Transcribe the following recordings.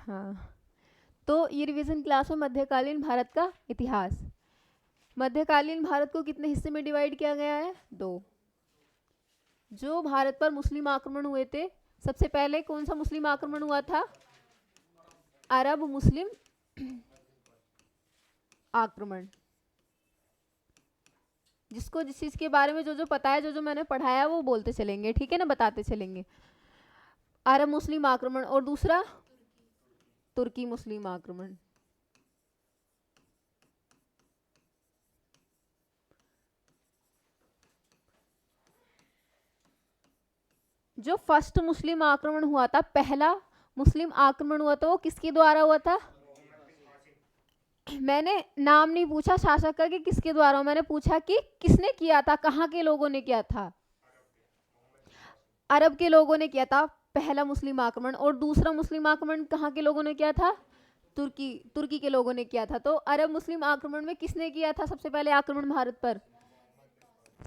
हाँ, तो ये रिवीजन क्लास में मध्यकालीन भारत का इतिहास। मध्यकालीन भारत को कितने हिस्से में डिवाइड किया गया है? 2। जो भारत पर मुस्लिम आक्रमण हुए थे, सबसे पहले कौन सा मुस्लिम आक्रमण हुआ था? अरब मुस्लिम आक्रमण। जिसको जिस चीज के बारे में जो जो पता है, जो जो मैंने पढ़ाया वो बोलते चलेंगे, ठीक है ना, बताते चलेंगे। अरब मुस्लिम आक्रमण। और दूसरा तुर्की मुस्लिम आक्रमण। जो फर्स्ट मुस्लिम आक्रमण हुआ था, पहला मुस्लिम आक्रमण हुआ था, वो किसके द्वारा हुआ था? मैंने नाम नहीं पूछा शासक का कि किसके द्वारा, मैंने पूछा कि किसने किया था, कहाँ के लोगों ने किया था। अरब के लोगों ने किया था पहला मुस्लिम आक्रमण। और दूसरा मुस्लिम आक्रमण कहाँ के लोगों ने किया था? तुर्की के लोगों ने किया था। तो अरब मुस्लिम आक्रमण में किसने किया था सबसे पहले आक्रमण भारत पर?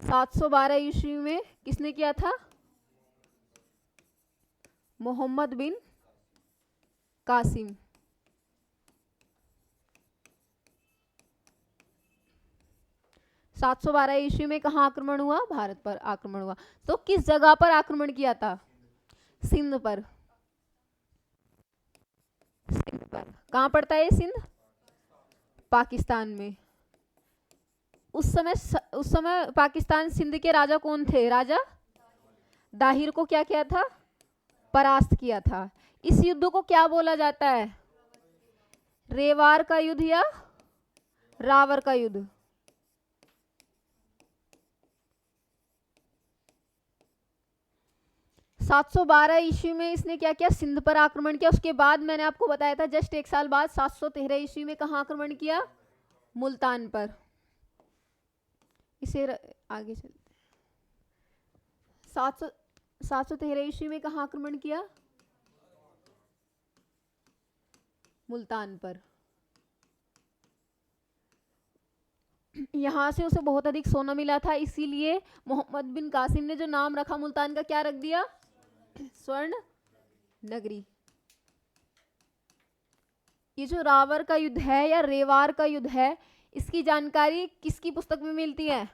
712 ईस्वी में किसने किया था? मोहम्मद बिन कासिम। 712 ईस्वी में कहाँ आक्रमण हुआ? भारत पर आक्रमण हुआ। तो किस जगह पर आक्रमण किया था? सिंध पर। सिंध पर। कहाँ पड़ता है ये सिंध? पाकिस्तान में। उस समय पाकिस्तान सिंध के राजा कौन थे? राजा दाहिर को क्या किया था? परास्त किया था। इस युद्ध को क्या बोला जाता है? रेवार का युद्ध या रावर का युद्ध? सात सौ 12 ईस्वी में इसने क्या किया? सिंध पर आक्रमण किया। उसके बाद मैंने आपको बताया था जस्ट एक साल बाद 713 ईस्वी में कहाँ आक्रमण किया? मुल्तान पर। इसे आगे चलते। 713 ईस्वी में कहाँ आक्रमण किया? मुल्तान पर। यहाँ से उसे बहुत अधिक सोना मिला था, इसीलिए मोहम्मद बिन कासिम ने जो नाम रखा मुल्तान का, क्या रख दिया? स्वर्ण नगरी। ये जो रावर का युद्ध है या रेवार का युद्ध है, इसकी जानकारी किसकी पुस्तक में मिलती है?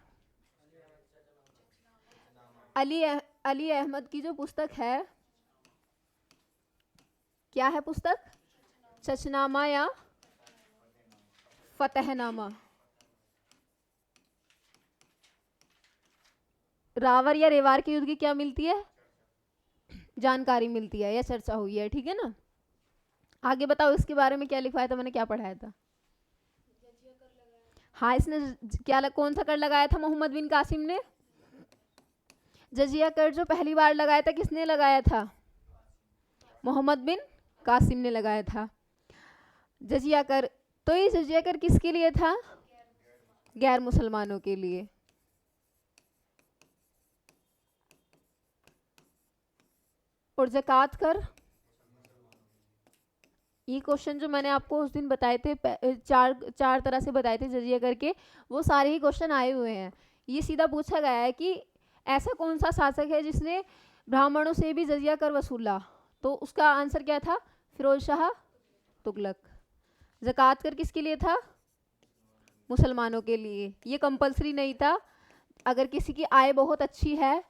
अली अहमद की जो पुस्तक है, क्या है पुस्तक? चचनामा या फतेहनामा। रावर या रेवार के युद्ध की क्या मिलती है? जानकारी मिलती है या चर्चा हुई है, ठीक है ना। आगे बताओ इसके बारे में क्या लिखवाया था, मैंने क्या पढ़ाया था? हाँ, इसने क्या कौन सा कर लगाया था मोहम्मद बिन कासिम ने? जजिया कर जो पहली बार लगाया था, किसने लगाया था? मोहम्मद बिन कासिम ने लगाया था जजिया कर। तो ये जजिया कर किसके लिए था? गैर मुसलमानों के लिए। और ज़कात कर, ये क्वेश्चन जो मैंने आपको उस दिन बताए थे, चार तरह से बताए थे जजिया करके, वो सारे ही क्वेश्चन आए हुए हैं। ये सीधा पूछा गया है कि ऐसा कौन सा शासक है जिसने ब्राह्मणों से भी जजिया कर वसूला? तो उसका आंसर क्या था? फिरोज शाह तुगलक। ज़कात कर किसके लिए था? मुसलमानों के लिए। ये कंपलसरी नहीं था। अगर किसी की आय बहुत अच्छी है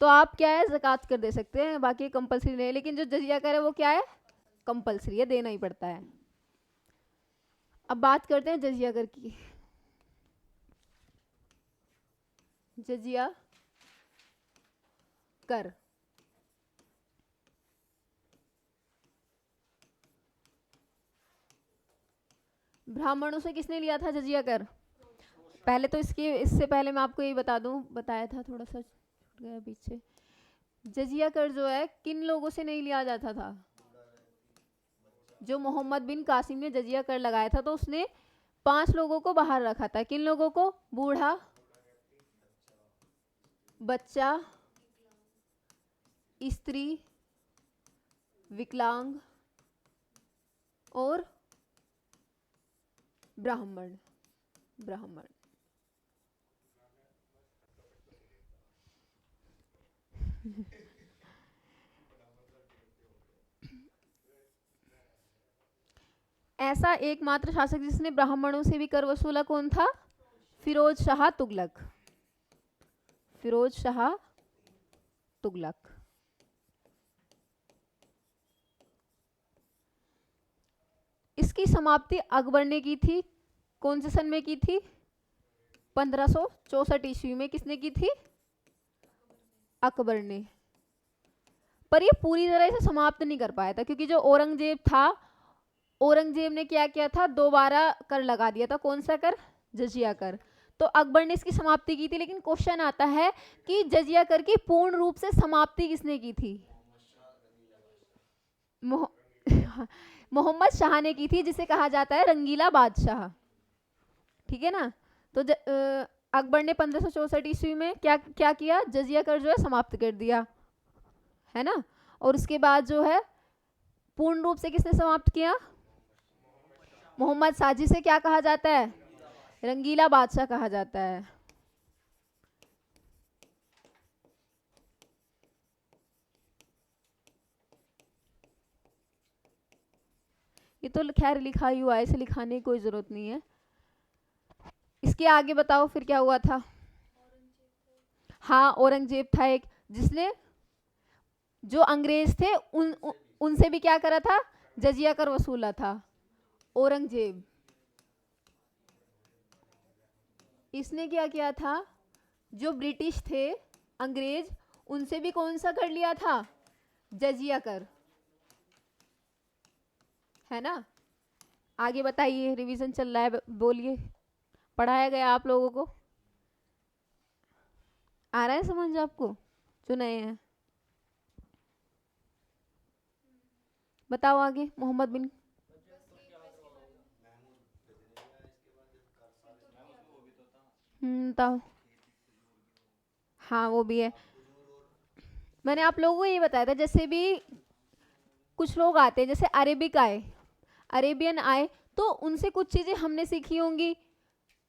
तो आप क्या है, ज़कात कर दे सकते हैं, बाकी कंपलसरी नहीं। लेकिन जो जजिया कर है वो क्या है? कंपलसरी है, देना ही पड़ता है। अब बात करते हैं जजिया कर की। जजिया कर ब्राह्मणों से किसने लिया था जजिया कर? पहले तो इससे पहले मैं आपको यही बता दूं, बताया था, थोड़ा सा छूट गया पीछे। जजिया कर जो है किन लोगों से नहीं लिया जाता था? जो मोहम्मद बिन कासिम ने जजिया कर लगाया था तो उसने 5 लोगों को बाहर रखा था। किन लोगों को? बूढ़ा, बच्चा, स्त्री, विकलांग और ब्राह्मण। ब्राह्मण। ऐसा एकमात्र शासक जिसने ब्राह्मणों से भी कर वसूला कौन था? फिरोज शाह तुगलक। फिरोज शाह तुगलक। इसकी समाप्ति अकबर ने की थी। कौन से सन में की थी? 1564 ईस्वी में। किसने की थी? अकबर ने। पर ये पूरी तरह से समाप्त नहीं कर पाया था, क्योंकि जो औरंगजेब था, औरंगजेब ने क्या किया था? दोबारा कर लगा दिया था। कौन सा कर? जजिया कर। तो अकबर ने इसकी समाप्ति की थी, लेकिन क्वेश्चन आता है कि जजिया कर की पूर्ण रूप से समाप्ति किसने की थी? मोहम्मद शाह ने की थी, जिसे कहा जाता है रंगीला बादशाह। ठीक है ना? तो अकबर ने 1564 ईस्वी में क्या किया? जजिया कर जो है समाप्त कर दिया, है ना? और उसके बाद जो है पूर्ण रूप से किसने समाप्त किया? मोहम्मद शाह, जिसे क्या कहा जाता है? रंगीला बादशाह कहा जाता है। ये तो खैर लिखा ही हुआ है, इसे लिखाने की कोई जरूरत नहीं है। इसके आगे बताओ फिर क्या हुआ था? हाँ, औरंगजेब था एक, जिसने जो अंग्रेज थे उनसे भी क्या करा था? जजिया कर वसूला था। औरंगजेब, इसने क्या किया था? जो ब्रिटिश थे, अंग्रेज, उनसे भी कौन सा कर लिया था? जजिया कर, है ना? आगे बताइए, रिवीजन चल रहा है, बोलिए। पढ़ाया गया आप लोगों को? आ रहा है समझ आपको जो नए हैं? बताओ आगे। मोहम्मद बिन बताओ। हाँ वो भी है। मैंने आप लोगों को ये बताया था, जैसे भी कुछ लोग आते हैं, जैसे अरेबिक आए, अरेबियन आए, तो उनसे कुछ चीज़ें हमने सीखी होंगी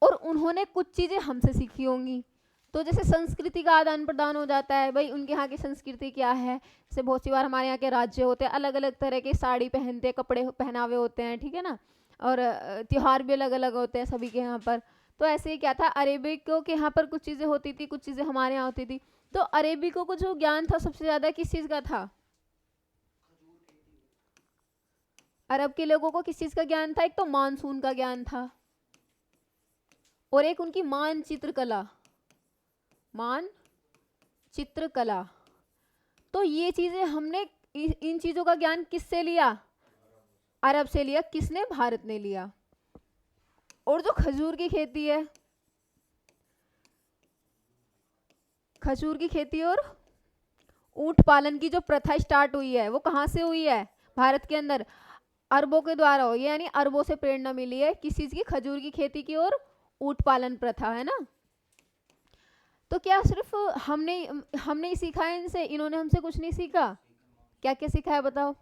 और उन्होंने कुछ चीज़ें हमसे सीखी होंगी। तो जैसे संस्कृति का आदान प्रदान हो जाता है, भाई उनके यहाँ की संस्कृति क्या है। जैसे बहुत सी बार हमारे यहाँ के राज्य होते हैं, अलग अलग तरह के साड़ी पहनते हैं, कपड़े पहनावे होते हैं, ठीक है ना? और त्योहार भी अलग अलग होते हैं सभी के यहाँ पर। तो ऐसे ही क्या था, अरेबिकों के यहाँ पर कुछ चीज़ें होती थी, कुछ चीज़ें हमारे यहाँ होती थी। तो अरेबिकों को जो ज्ञान था सबसे ज़्यादा किस चीज़ का था? अरब के लोगों को किस चीज़ का ज्ञान था? एक तो मानसून का ज्ञान था, और एक उनकी मानचित्र कला, मानचित्र कला। तो ये चीज़ें हमने, इन चीज़ों का ज्ञान किससे लिया? अरब से लिया। किसने? भारत ने लिया। और जो खजूर की खेती है, खजूर की खेती और ऊंट पालन की जो प्रथा स्टार्ट हुई है, वो कहाँ से हुई है? भारत के अंदर अरबों के द्वारा हुई है, यानी अरबों से प्रेरणा मिली है किस चीज़ की? खजूर की खेती की और ऊंट पालन प्रथा, है ना? तो क्या सिर्फ हमने ही सीखा है इनसे? इन्होंने हमसे कुछ नहीं सीखा? क्या क्या सीखा है बताओ?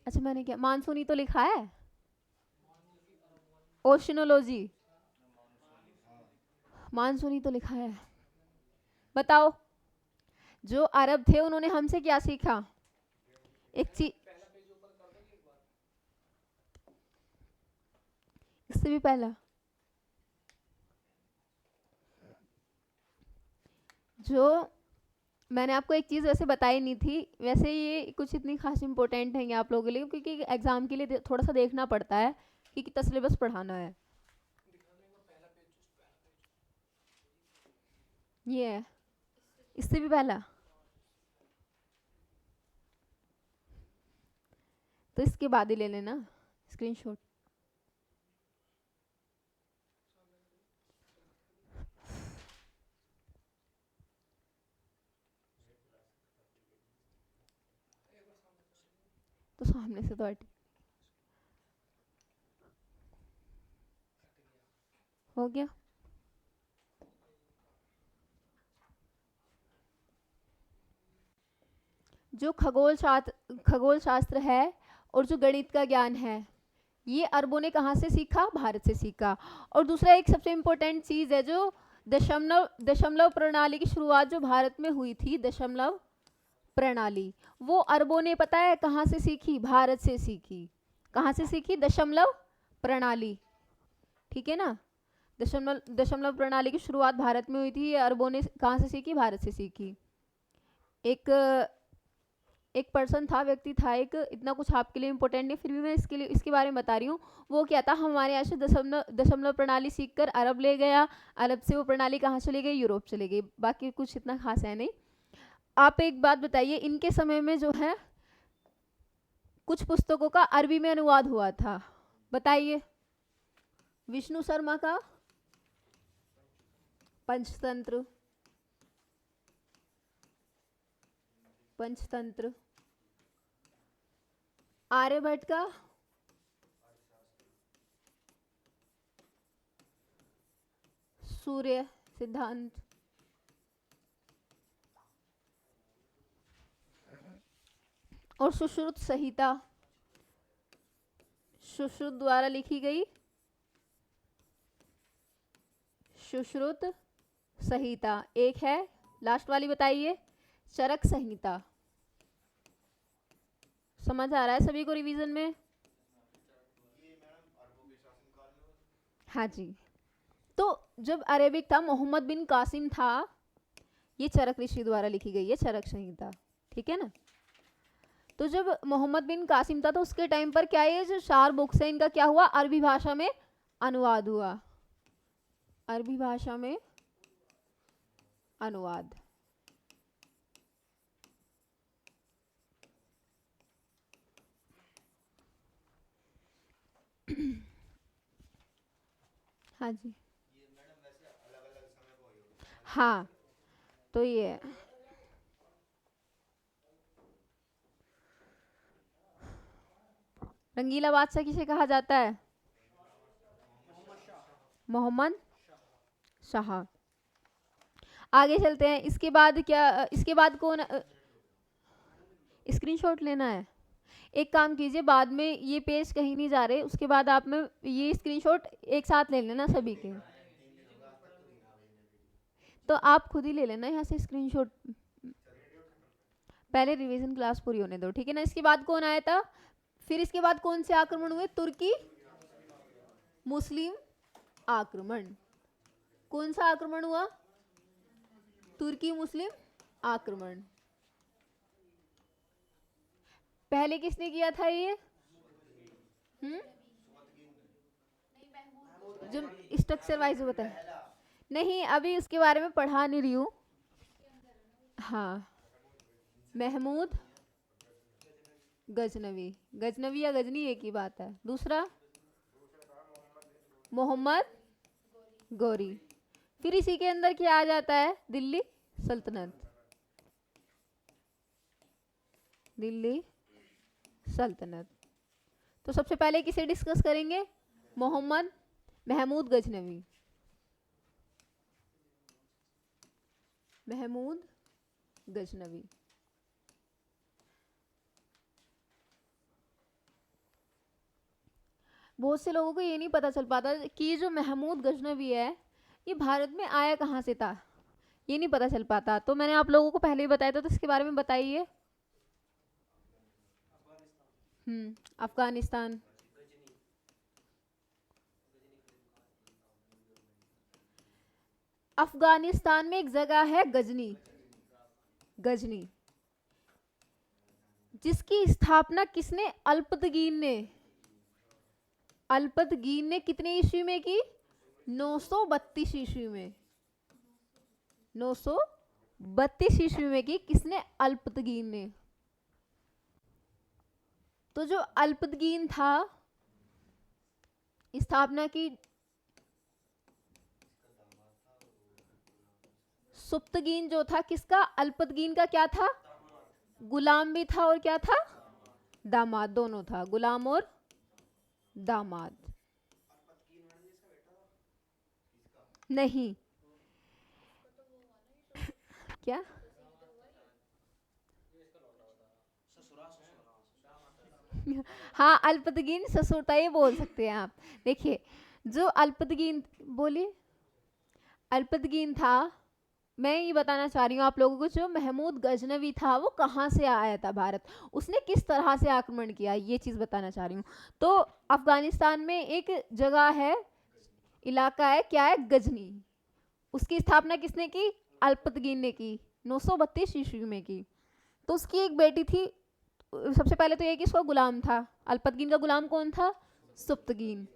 अच्छा, मैंने क्या मानसूनी तो लिखा है? ओशनोलॉजी, मानसूनी तो लिखा है। बताओ, जो अरब थे उन्होंने हमसे क्या सीखा? एक चीज, इससे भी पहला जो मैंने आपको एक चीज़ वैसे बताई नहीं थी, वैसे ये कुछ इतनी खास इंपॉर्टेंट है आप लोगों के लिए, क्योंकि एग्जाम के लिए थोड़ा सा देखना पड़ता है कि कितना सिलेबस पढ़ाना है। ये है, इससे भी पहला, तो इसके बाद ही ले लेना स्क्रीनशॉट। तो सामने से तो हो गया। जो खगोल शास्त्र है और जो गणित का ज्ञान है, ये अरबों ने कहाँ से सीखा? भारत से सीखा। और दूसरा एक सबसे इम्पोर्टेंट चीज़ है, जो दशमलव प्रणाली की शुरुआत जो भारत में हुई थी, दशमलव प्रणाली। वो अरबों ने पता है कहाँ से सीखी? भारत से सीखी। कहाँ से सीखी? दशमलव प्रणाली, ठीक है ना। दशमलव प्रणाली की शुरुआत भारत में हुई थी। ये अरबों ने कहाँ से सीखी? भारत से सीखी। एक पर्सन था, व्यक्ति था एक, इतना कुछ आपके लिए इम्पोर्टेंट नहीं, फिर भी मैं इसके बारे में बता रही हूँ। वो क्या था, हमारे यहाँ से दशमलव प्रणाली सीखकर अरब ले गया। अरब से वो प्रणाली कहाँ चली गई? यूरोप चली गई। बाकी कुछ इतना खास है नहीं। आप एक बात बताइए, इनके समय में जो है कुछ पुस्तकों का अरबी में अनुवाद हुआ था, बताइए। विष्णु शर्मा का पंचतंत्र, आर्यभट्ट का सूर्य सिद्धांत, और सुश्रुत संहिता सुश्रुत द्वारा लिखी गई सुश्रुत संहिता। एक है लास्ट वाली, बताइए, चरक संहिता। समझ आ रहा है सभी को रिवीजन में? हाँ जी। तो जब अरेबिक था, मोहम्मद बिन कासिम था, ये चरक ऋषि द्वारा लिखी गई है चरक संहिता, ठीक है ना। तो जब मोहम्मद बिन कासिम था तो उसके टाइम पर क्या, ये जो 4 बुक्स है इनका क्या हुआ? अरबी भाषा में अनुवाद हुआ। अरबी भाषा में अनुवाद। हाँ जी, हाँ, तो ये रंगीला बादशाह किसे कहा जाता है? मोहम्मद शाह। आगे चलते हैं। इसके बाद क्या, इसके बाद कौन? स्क्रीनशॉट लेना है। एक काम कीजिए, बाद में ये पेज कहीं नहीं जा रहे, उसके बाद आप में ये स्क्रीनशॉट एक साथ ले लेना सभी के, तो आप खुद ही ले लेना यहाँ से स्क्रीनशॉट। पहले रिवीजन क्लास पूरी होने दो, ठीक है ना। इसके बाद कौन आया था? फिर इसके बाद कौन से आक्रमण हुए? तुर्की मुस्लिम आक्रमण। कौन सा आक्रमण हुआ? तुर्की मुस्लिम आक्रमण। पहले किसने किया था ये? जो स्ट्रक्चर वाइज होता है, नहीं अभी उसके बारे में पढ़ा नहीं रही हूँ। हाँ, महमूद गजनवी। गजनवी या गजनी एक ही बात है। दूसरा मोहम्मद गौरी। फिर इसी के अंदर क्या आ जाता है? दिल्ली सल्तनत। दिल्ली सल्तनत। तो सबसे पहले किसे डिस्कस करेंगे? मोहम्मद महमूद गजनवी। महमूद गजनवी। बहुत से लोगों को ये नहीं पता चल पाता कि ये जो महमूद गजनवी है ये भारत में आया कहाँ से था, ये नहीं पता चल पाता। तो मैंने आप लोगों को पहले ही बताया था, तो इसके बारे में बताइए। अफगानिस्तान। अफगानिस्तान में एक जगह है गजनी, गजनी, जिसकी स्थापना किसने? अल्पतगीन ने। अल्पतगीन ने कितने ईस्वी में की? 932 ईस्वी में। 932 ईस्वी में की। किसने? अल्पतगीन ने। तो जो अल्पतगीन था, स्थापना की सुप्तगीन जो था किसका? अल्पतगीन का क्या था? गुलाम भी था और क्या था? दामाद। दोनों था, गुलाम और दामाद। नहीं क्या? हाँ, अल्पतगीन ससुरता ये बोल सकते हैं आप। देखिए, जो अल्पतगीन, बोलिए, अल्पतगीन था मैं ये बताना चाह रही हूँ आप लोगों को, जो महमूद गजनवी था वो कहाँ से आया था भारत, उसने किस तरह से आक्रमण किया, ये चीज़ बताना चाह रही हूँ। तो अफगानिस्तान में एक जगह है, इलाका है, क्या है, गजनी। उसकी स्थापना किसने की? अल्पतगीन ने की, 932 ईस्वी में की। तो उसकी एक बेटी थी। सबसे पहले तो ये कि इसका गुलाम था, अल्पतगीन का गुलाम कौन था? सुप्तगीन।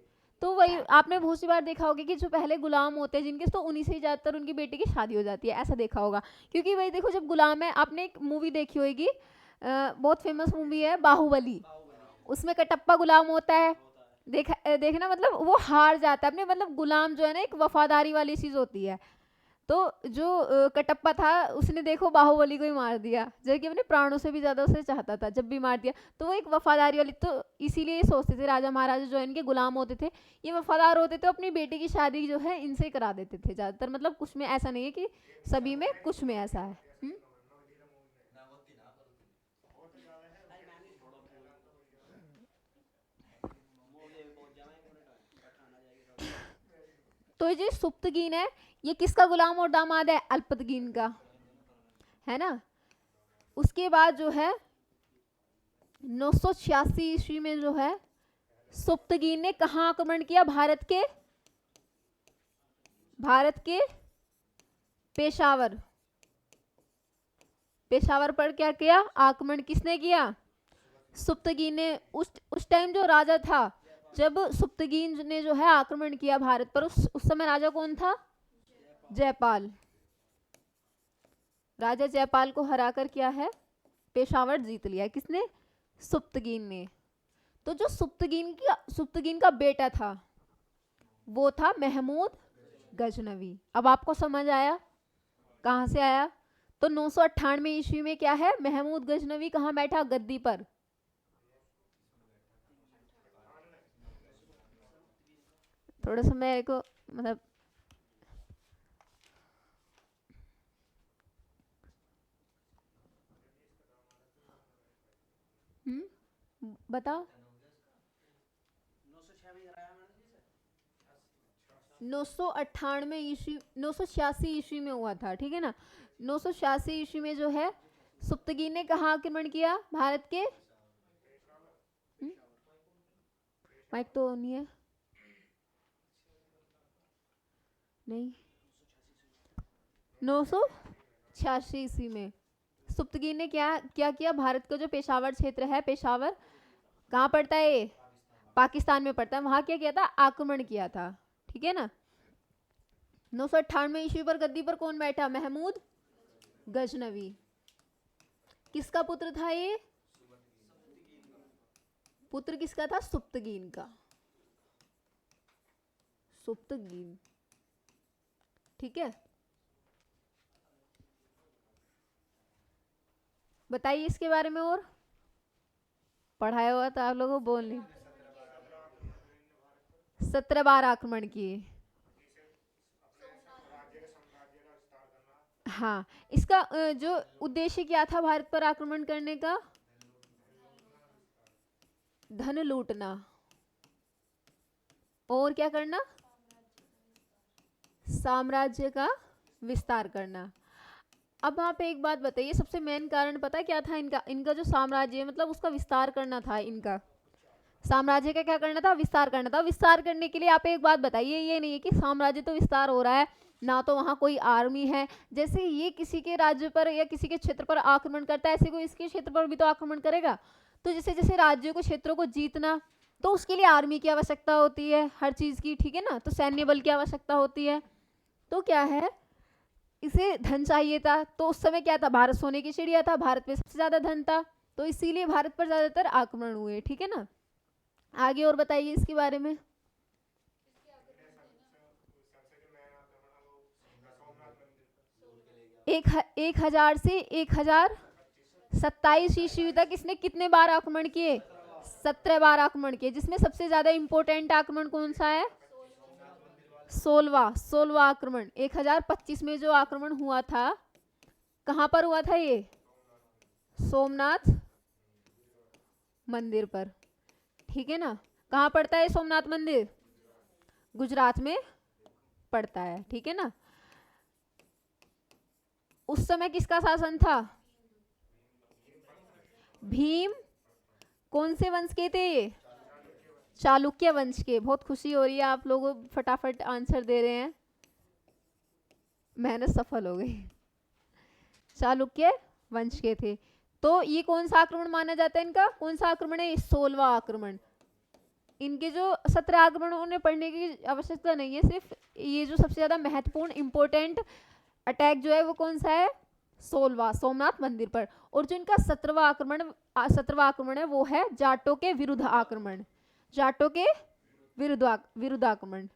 तो वही आपने बहुत सी बार देखा होगा कि जो पहले गुलाम होते हैं जिनके, तो उन्हीं से ही ज़्यादातर उनकी बेटी की शादी हो जाती है, ऐसा देखा होगा। क्योंकि वही देखो, जब गुलाम है, आपने एक मूवी देखी होगी, बहुत फेमस मूवी है बाहुबली, उसमें कटप्पा गुलाम होता है। देखना, मतलब वो हार जाता है अपने, मतलब गुलाम जो है ना, एक वफादारी वाली चीज़ होती है। तो जो कटप्पा था, उसने देखो बाहुबली को ही मार दिया, जो कि अपने प्राणों से भी ज्यादा उसे चाहता था, जब भी मार दिया। तो वो एक वफादारी वाली, तो इसीलिए ये सोचते थे राजा महाराजा जो इनके गुलाम होते थे, ये वफादार होते थे, अपनी बेटी की शादी जो है इनसे करा देते थे ज्यादातर। मतलब कुछ में ऐसा नहीं है कि सभी में, कुछ में ऐसा है। तो ये सुप्तगीन है, ये किसका गुलाम और दामाद है? अल्पतगीन का, है ना। उसके बाद जो है 986 ईस्वी में जो है सुप्तगीन ने कहाँ आक्रमण किया? भारत के पेशावर। पेशावर पर क्या किया? आक्रमण किसने किया? सुप्तगीन ने। उस टाइम जो राजा था, जब सुप्तगीन ने जो है आक्रमण किया भारत पर, उस समय राजा कौन था? जयपाल। राजा जयपाल को हराकर क्या है, पेशावर जीत लिया। किसने? सुप्तगीन ने। तो जो सुप्तगीन का बेटा था, वो था महमूद गजनवी। अब आपको समझ आया कहां से आया? तो 998 ईस्वी में क्या है, महमूद गजनवी कहां बैठा? गद्दी पर। थोड़ा सा मेरे को, मतलब बताओ। 998 ईस्वी, 986 ईस्वी में हुआ था, ठीक है ना। 986 ईस्वी में जो है सुप्तगीन ने कहा आक्रमण किया? भारत के, माइक तो नहीं है, नहीं, 986 ईस्वी में सुप्तगीन ने क्या क्या किया? भारत का जो पेशावर क्षेत्र है, पेशावर कहाँ पड़ता है? ये पाकिस्तान में पड़ता है। वहां क्या किया था? आक्रमण किया था, ठीक है ना। 998 ईस्वी पर गद्दी पर कौन बैठा? महमूद गजनवी। किसका पुत्र था ये? पुत्र किसका था? सुप्तगीन का। सुप्तगीन, ठीक है। बताइए इसके बारे में, और पढ़ाया हुआ था आप लोगों को, बोल नहीं। 17 बार आक्रमण किए। हाँ, इसका जो उद्देश्य क्या था भारत पर आक्रमण करने का? धन लूटना, और क्या करना? साम्राज्य का विस्तार करना। अब वहाँ पे एक बात बताइए, सबसे मेन कारण पता क्या था इनका? इनका जो साम्राज्य है, मतलब उसका विस्तार करना था। इनका साम्राज्य का क्या करना था? विस्तार करना था। विस्तार करने के लिए आप एक बात बताइए, ये नहीं है कि साम्राज्य तो विस्तार हो रहा है, ना तो वहाँ कोई आर्मी है, जैसे ये किसी के राज्य पर या किसी के क्षेत्र पर आक्रमण करता है, ऐसे कोई इसके क्षेत्र पर भी तो आक्रमण करेगा। तो जैसे जैसे राज्यों को, क्षेत्रों को जीतना, तो उसके लिए आर्मी की आवश्यकता होती है, हर चीज़ की, ठीक है ना। तो सैन्य बल की आवश्यकता होती है। तो क्या है, इसे धन चाहिए था। तो उस समय क्या था? भारत सोने की चिड़िया था, भारत में सबसे ज्यादा धन था, तो इसीलिए भारत पर ज्यादातर आक्रमण हुए, ठीक है ना। आगे और बताइए इसके बारे में। 1000 से 1027 ईस्वी तक इसने कितने बार आक्रमण किए? 17 बार आक्रमण किए, जिसमें सबसे ज्यादा इंपॉर्टेंट आक्रमण कौन सा है? 16वां आक्रमण। 1025 में जो आक्रमण हुआ था, कहां पर हुआ था ये? सोमनाथ मंदिर पर, ठीक है ना। कहाँ पड़ता है सोमनाथ मंदिर? गुजरात में पड़ता है, ठीक है ना। उस समय किसका शासन था? भीम। कौन से वंश के थे ये? चालुक्य वंश के। बहुत खुशी हो रही है, आप लोग फटाफट आंसर दे रहे हैं, मेहनत सफल हो गई। चालुक्य वंश के थे। तो ये कौन सा आक्रमण माना जाता है इनका? कौन सा आक्रमण है? 16वां आक्रमण। इनके जो 17 आक्रमण उन्हें पढ़ने की आवश्यकता नहीं है, सिर्फ ये जो सबसे ज्यादा महत्वपूर्ण इंपोर्टेंट अटैक जो है वो कौन सा है? 16वां, सोमनाथ मंदिर पर। और जो इनका 17वां आक्रमण है वो है जाटों के विरुद्ध आक्रमण। जाटों के विरुद्ध आक्रमण।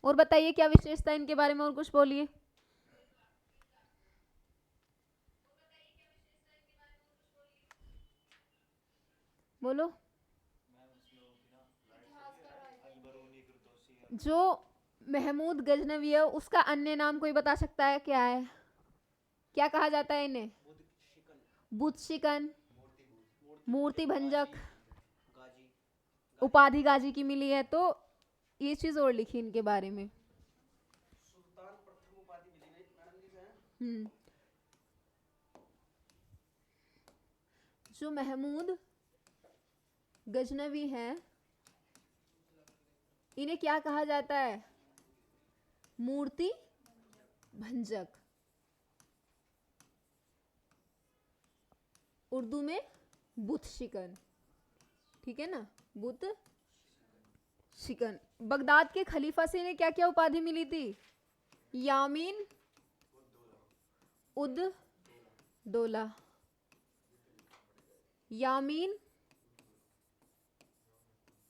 और बताइए क्या विशेषता इनके बारे में, और कुछ बोलिए। बोलो। जो महमूद गजनवी है उसका अन्य नाम कोई बता सकता है क्या है? क्या कहा जाता है इन्हें? बुद्ध शिकन, मूर्ति भंजक, उपाधि गाजी की मिली है। तो ये चीज और लिखी इनके बारे में। जो महमूद गजनवी हैं इन्हें क्या कहा जाता है? मूर्ति भंजक, उर्दू में बुत शिकन। ठीक है ना, बुत शिकन। बगदाद के खलीफा से इन्हें क्या क्या उपाधि मिली थी? यामीन उद दौला, यामीन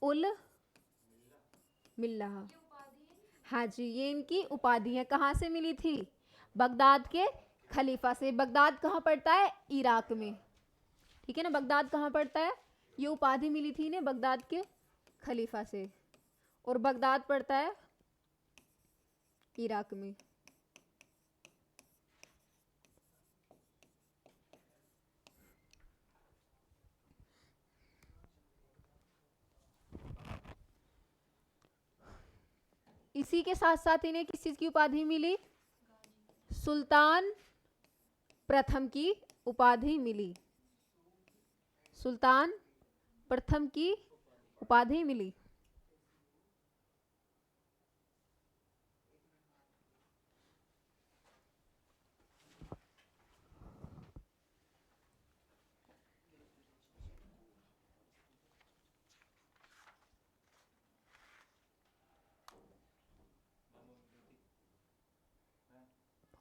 उल मिल्ला। हाँ जी, ये इनकी उपाधि है। कहाँ से मिली थी? बगदाद के खलीफा से। बगदाद कहाँ पड़ता है? इराक में। ठीक है ना, बगदाद कहाँ पड़ता है? ये उपाधि मिली थी इन्हें बगदाद के खलीफा से, और बगदाद पड़ता है इराक में। इसी के साथ साथ इन्हें किस चीज की उपाधि मिली? सुल्तान प्रथम की उपाधि मिली। सुल्तान प्रथम की उपाधि मिली।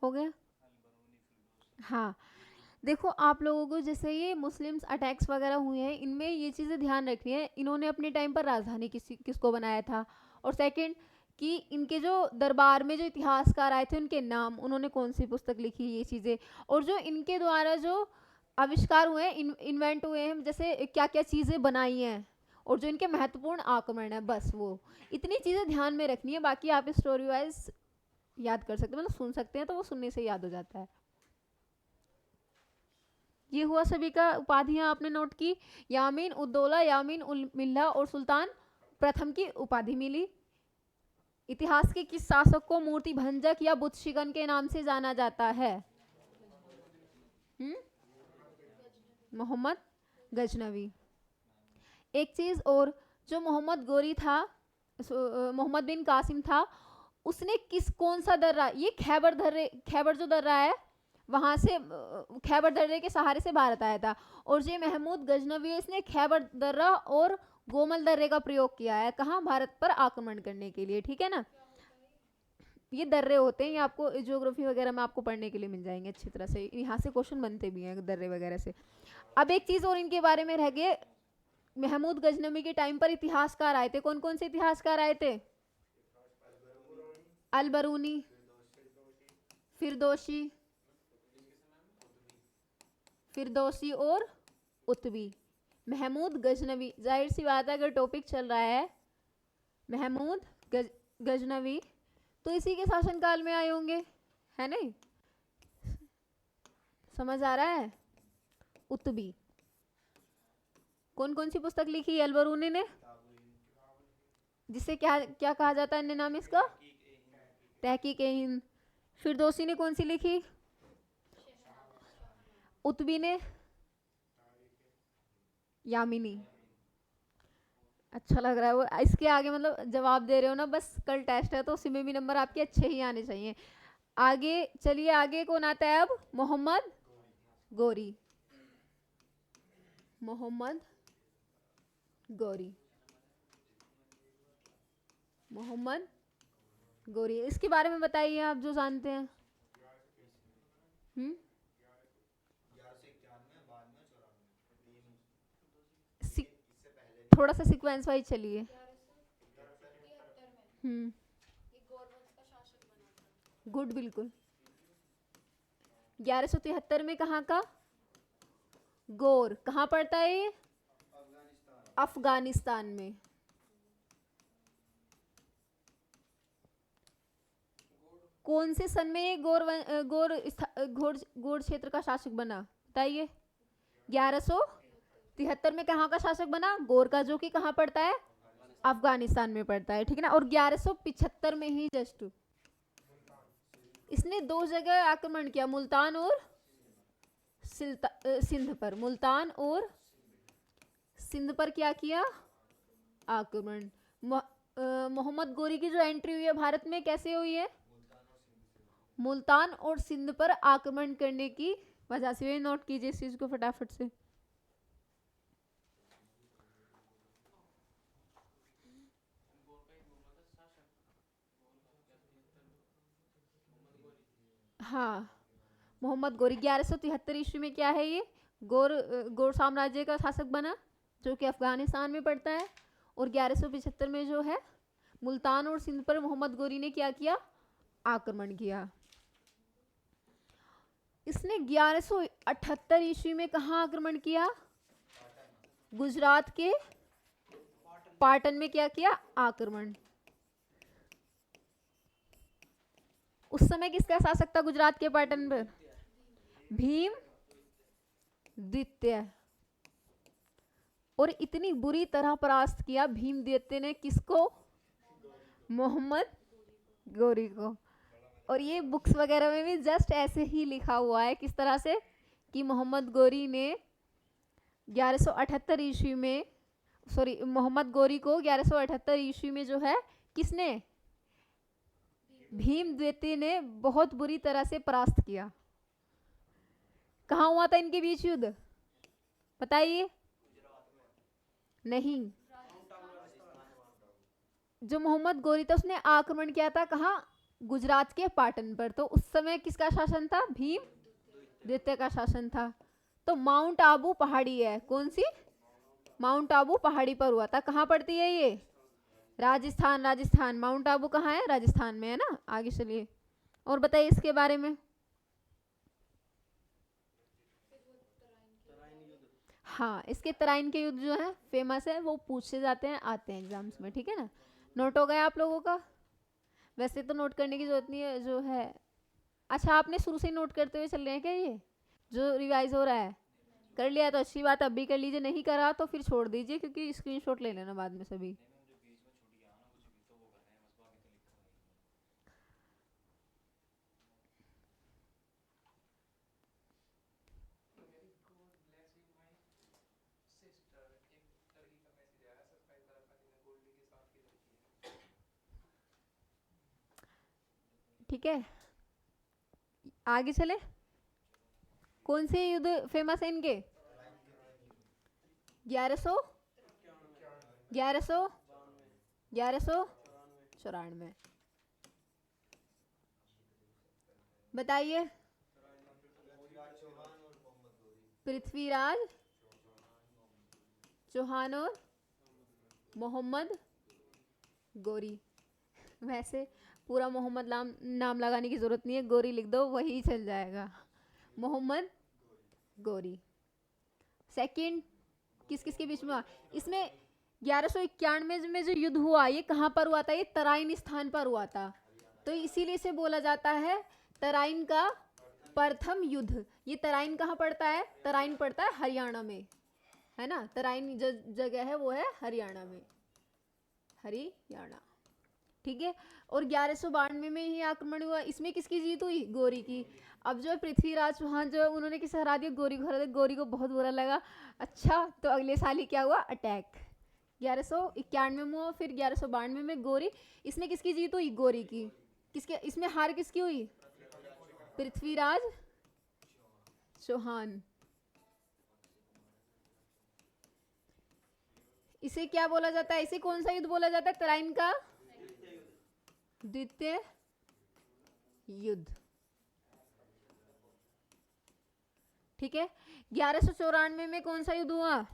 हो गया? हाँ, देखो आप लोगों को जैसे ये मुस्लिम्स अटैक्स वगैरह हुए हैं, इनमें ये चीज़ें ध्यान रखनी है। इन्होंने अपने टाइम पर राजधानी किसको बनाया था, और सेकंड कि इनके जो दरबार में जो इतिहासकार आए थे उनके नाम, उन्होंने कौन सी पुस्तक लिखी, ये चीज़ें। और जो इनके द्वारा जो आविष्कार हुए हैं, इन्वेंट हुए हैं, जैसे क्या क्या चीज़ें बनाई हैं, और जो इनके महत्वपूर्ण आक्रमण है, बस वो इतनी चीज़ें ध्यान में रखनी है। बाकी आप स्टोरी वाइज याद कर सकते हैं, मतलब सुन सकते हैं तो वो सुनने से याद हो जाता है। ये हुआ सभी का उपाधियां आपने नोट की। यामीन उद्दौला, यामीन उल मिल्ला और सुल्तान प्रथम की उपाधि मिली। इतिहास के किस शासक को मूर्ति भंजक या बुत शिकन के नाम से जाना जाता है? मोहम्मद गजनवी। एक चीज और, जो मोहम्मद गोरी था, मोहम्मद बिन कासिम था, उसने कौन सा दर्रा, ये खैबर जो दर्रा है वहां से, खैबर दर्रे के सहारे से भारत आया था। और जो महमूद गजनवी है, इसने खैबर दर्रा और गोमल दर्रे का प्रयोग किया है। कहाँ? भारत पर आक्रमण करने के लिए। ठीक है ना, ये दर्रे होते हैं, ये आपको ज्योग्राफी वगैरह में आपको पढ़ने के लिए मिल जाएंगे अच्छी तरह से, यहाँ से क्वेश्चन बनते भी हैं दर्रे वगैरह से। अब एक चीज और इनके बारे में रह गए, महमूद गजनवी के टाइम पर इतिहासकार आए थे। कौन कौन से इतिहासकार आए थे? अल बरूनी, फिरदौसी और उतवी। महमूद गजनवी, जाहिर सी बात है अगर टॉपिक चल रहा है महमूद गजनवी तो इसी के शासनकाल में आए होंगे, है नहीं? समझ आ रहा है? उतवी। कौन कौन सी पुस्तक लिखी अल बरूनी ने, जिसे क्या क्या कहा जाता है अन्य नाम इसका? तहकीक-ए-हिंद। फिरदौसी ने कौन सी लिखी? उत्बी ने यामिनी। अच्छा लग रहा है वो, इसके आगे मतलब जवाब दे रहे हो ना, बस कल टेस्ट है तो उसी में भी नंबर आपके अच्छे ही आने चाहिए। आगे चलिए, आगे कौन आता है अब? मोहम्मद गौरी। मोहम्मद गौरी, मोहम्मद गौरी, इसके बारे में बताइए आप जो जानते हैं। हम्म, थोड़ा सा सीक्वेंस वाइज चलिए। हम्म, गुड, बिल्कुल। 1173 में कहाँ का? गौर कहाँ पड़ता है ये? अफगानिस्तान में। कौन से सन में ये गौर क्षेत्र का शासक बना, बताइए। 1173 में कहाँ का शासक बना? गौर का, जो कि कहाँ पड़ता है? अफगानिस्तान में पड़ता है, ठीक है ना। और 1175 में ही जस्ट इसने 2 जगह आक्रमण किया, मुल्तान और सिंध पर। मुल्तान और सिंध पर क्या किया? आक्रमण। मोहम्मद गौरी की जो एंट्री हुई है भारत में, कैसे हुई है? मुल्तान और सिंध पर आक्रमण करने की वजह से। ये नोट कीजिए इस चीज को फटाफट से। हाँ, मोहम्मद गौरी 1173 ईस्वी में क्या है ये? गौर साम्राज्य का शासक बना, जो कि अफगानिस्तान में पड़ता है। और 1175 में जो है मुल्तान और सिंध पर मोहम्मद गौरी ने क्या किया? आक्रमण किया। इसने 1178 ईस्वी में कहाँ आक्रमण किया? गुजरात के पाटन में क्या किया? आक्रमण। उस समय किसका शासक था गुजरात के पाटन पर? भीम द्वितीय। और इतनी बुरी तरह परास्त किया भीम द्वितीय ने, किसको? मोहम्मद गौरी को। और ये बुक्स वगैरह में भी जस्ट ऐसे ही लिखा हुआ है, किस तरह से कि मोहम्मद गौरी ने 1178 ईस्वी में, सॉरी, मोहम्मद गौरी को 1178 ईस्वी में जो है किसने? भीम द्वितीय ने बहुत बुरी तरह से परास्त किया। कहाँ हुआ था इनके बीच युद्ध, बताइए। नहीं, जो मोहम्मद गौरी था उसने आक्रमण किया था कहाँ? गुजरात के पाटन पर। तो उस समय किसका शासन था? भीम द्वितीय का शासन था। तो माउंट आबू पहाड़ी है, कौन सी? माउंट आबू पहाड़ी पर हुआ था। कहाँ पड़ती है ये? राजस्थान। राजस्थान, माउंट आबू कहाँ है? राजस्थान में है ना। आगे चलिए और बताइए इसके बारे में। हाँ, इसके तराइन के युद्ध जो है फेमस है, वो पूछे जाते हैं, आते हैं एग्जाम्स में, ठीक है ना। नोट हो गया आप लोगों का? वैसे तो नोट करने की जरूरत नहीं है जो है। अच्छा, आपने शुरू से ही नोट करते हुए चल रहे हैं क्या? ये जो रिवाइज हो रहा है कर लिया तो अच्छी बात, अब भी कर लीजिए, नहीं करा तो फिर छोड़ दीजिए, क्योंकि स्क्रीनशॉट ले लेना बाद में सभी। ठीक है, आगे चले। कौन से युद्ध फेमस है इनके? 1100 1100 1194। बताइए। पृथ्वीराज चौहान और मोहम्मद गौरी। वैसे पूरा मोहम्मद नाम लगाने की जरूरत नहीं है, गौरी लिख दो वही चल जाएगा। मोहम्मद गौरी। सेकंड किस किस के बीच में हुआ? इसमें 1191 में जो युद्ध हुआ ये कहाँ पर हुआ था? ये तराइन स्थान पर हुआ था, तो इसीलिए इसे बोला जाता है तराइन का प्रथम युद्ध। ये तराइन कहाँ पड़ता है? तराइन पड़ता है हरियाणा में, है ना। तराइन जो जगह है वो है हरियाणा में, हरियाणा। ठीक है। और 1192 में ही आक्रमण हुआ, इसमें किसकी जीत हुई? गोरी की। अब जो है पृथ्वीराज चौहान जो है उन्होंने किसे हरा दिया? गोरी को हरा दिया। गोरी को बहुत बुरा लगा। अच्छा, तो अगले साल ही क्या हुआ? अटैक 1191 में हुआ, फिर 1192 में गोरी। इसमें किसकी जीत हुई? गोरी की। किसके, इसमें हार किसकी हुई? पृथ्वीराज चौहान। इसे क्या बोला जाता है? इसे कौन सा युद्ध बोला जाता है? तराइन का द्वितीय युद्ध। ठीक है। 1194 में कौन सा युद्ध हुआ?